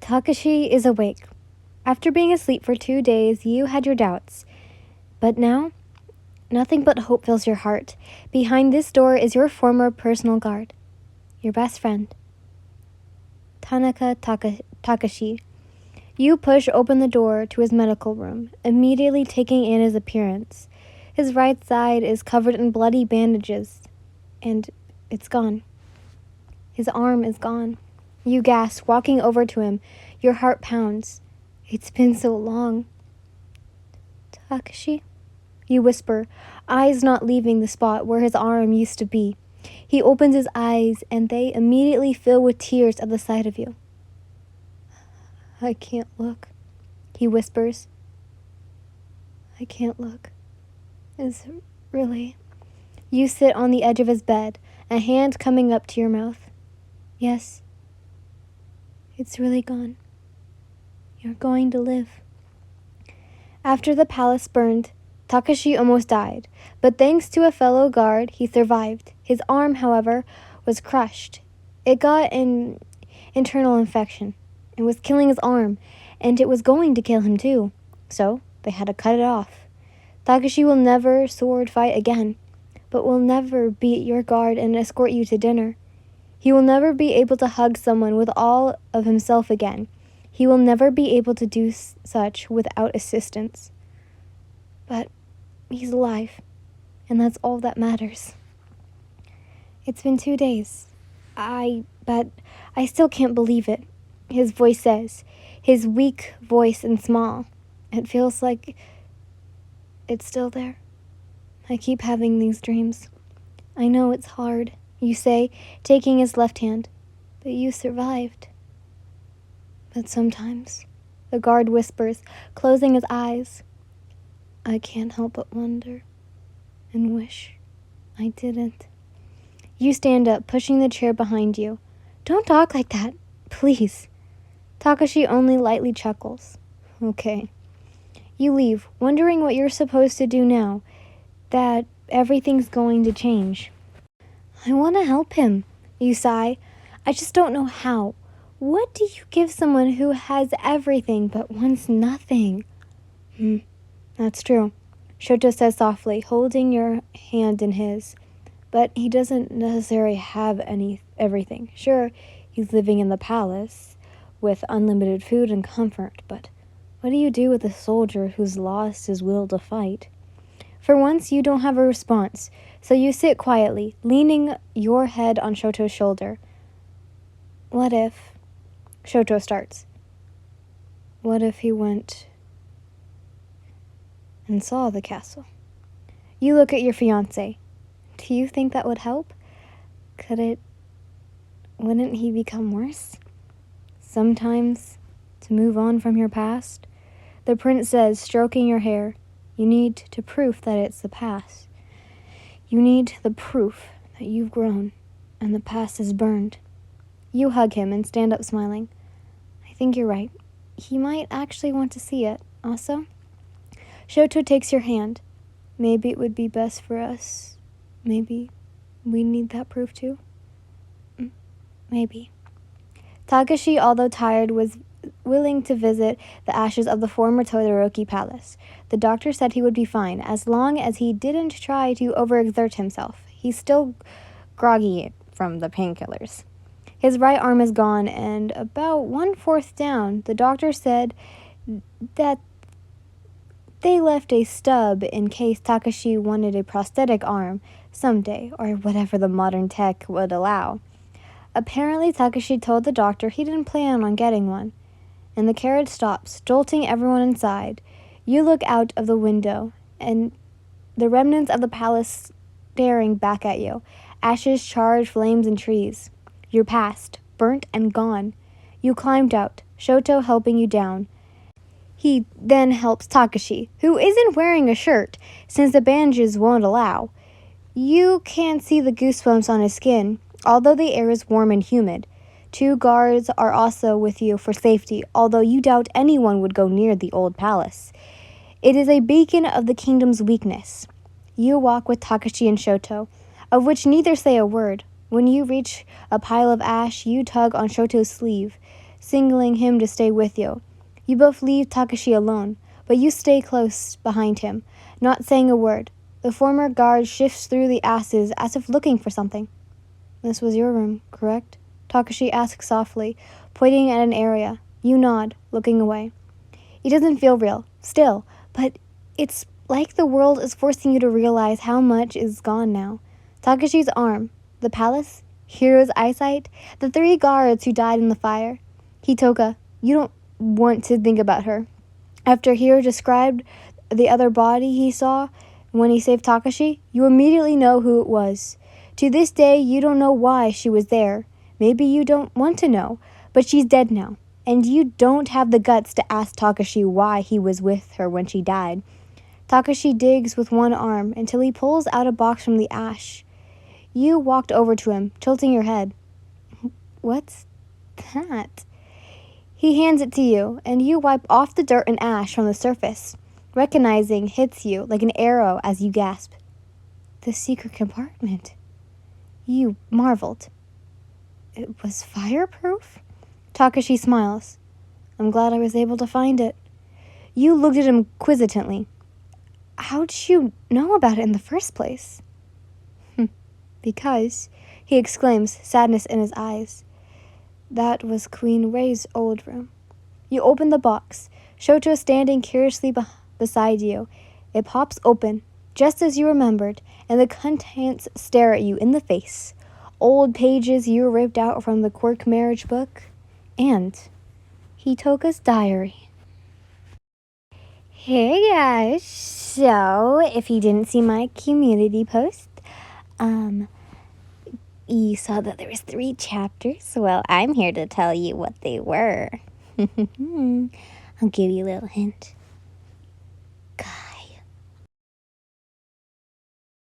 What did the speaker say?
Takashi is awake. After being asleep for 2 days, you had your doubts. But now, nothing but hope fills your heart. Behind this door is your former personal guard, your best friend, Takashi. You push open the door to his medical room, immediately taking in his appearance. His right side is covered in bloody bandages, and it's gone. His arm is gone. You gasp, walking over to him. Your heart pounds. It's been so long. Takashi? You whisper, eyes not leaving the spot where his arm used to be. He opens his eyes, and they immediately fill with tears at the sight of you. I can't look, he whispers. I can't look. Is it really? You sit on the edge of his bed, a hand coming up to your mouth. Yes. It's really gone. You're going to live. After the palace burned, Takashi almost died, but thanks to a fellow guard, he survived. His arm, however, was crushed. It got an internal infection. It was killing his arm, and it was going to kill him too. So they had to cut it off. Takashi will never sword fight again, but will never beat your guard and escort you to dinner. He will never be able to hug someone with all of himself again. He will never be able to do such without assistance. But he's alive, and that's all that matters. It's been 2 days. But I still can't believe it, his voice says, his weak voice and small. It feels like it's still there. I keep having these dreams. I know it's hard, you say, taking his left hand, but you survived. But sometimes, the guard whispers, closing his eyes, I can't help but wonder and wish I didn't. You stand up, pushing the chair behind you. Don't talk like that, please. Takashi only lightly chuckles. Okay. You leave, wondering what you're supposed to do now, that everything's going to change. I want to help him, you sigh. I just don't know how. What do you give someone who has everything but wants nothing? That's true, Shoto says softly, holding your hand in his. But he doesn't necessarily have everything. Sure, he's living in the palace with unlimited food and comfort, but what do you do with a soldier who's lost his will to fight? For once, you don't have a response, so you sit quietly, leaning your head on Shoto's shoulder. What if... Shoto starts. What if he went and saw the castle? You look at your fiancé. Do you think that would help? Wouldn't he become worse? Sometimes, to move on from your past, the prince says, stroking your hair, you need to prove that it's the past. You need the proof that you've grown and the past is burned. You hug him and stand up smiling. I think you're right. He might actually want to see it, also. Shoto takes your hand. Maybe it would be best for us. Maybe we need that proof too. Maybe. Takashi, although tired, was willing to visit the ashes of the former Todoroki palace. The doctor said he would be fine, as long as he didn't try to overexert himself. He's still groggy from the painkillers. His right arm is gone, and about 1/4 down, the doctor said that they left a stub in case Takashi wanted a prosthetic arm someday, or whatever the modern tech would allow. Apparently, Takashi told the doctor he didn't plan on getting one. And the carriage stops, jolting everyone inside. You look out of the window, and the remnants of the palace staring back at you. Ashes, charred flames, and trees. You're past, burnt and gone. You climbed out, Shoto helping you down. He then helps Takashi, who isn't wearing a shirt, since the bandages won't allow. You can see the goosebumps on his skin, although the air is warm and humid. 2 guards are also with you for safety, although you doubt anyone would go near the old palace. It is a beacon of the kingdom's weakness. You walk with Takashi and Shoto, of which neither say a word. When you reach a pile of ash, you tug on Shoto's sleeve, signaling him to stay with you. You both leave Takashi alone, but you stay close behind him, not saying a word. The former guard shifts through the ashes as if looking for something. This was your room, correct? Takashi asks softly, pointing at an area. You nod, looking away. It doesn't feel real, still, but it's like the world is forcing you to realize how much is gone now. Takashi's arm, the palace, Hiro's eyesight, the 3 guards who died in the fire. Hitoka, you don't want to think about her. After Hiro described the other body he saw when he saved Takashi, you immediately know who it was. To this day, you don't know why she was there. Maybe you don't want to know, but she's dead now. And you don't have the guts to ask Takashi why he was with her when she died. Takashi digs with one arm until he pulls out a box from the ash. You walked over to him, tilting your head. What's that? He hands it to you, and you wipe off the dirt and ash from the surface. Recognizing hits you like an arrow as you gasp. The secret compartment. You marveled. It was fireproof? Takashi smiles. I'm glad I was able to find it. You looked at him quizzically. How did you know about it in the first place? Because, he exclaims, sadness in his eyes. That was Queen Ray's old room. You open the box, Shoto standing curiously beside you. It pops open, just as you remembered, and the contents stare at you in the face. Old pages you ripped out from the Quirk marriage book, and Hitoka's diary. Hey guys, so if you didn't see my community post, you saw that there was 3 chapters. Well, I'm here to tell you what they were. I'll give you a little hint.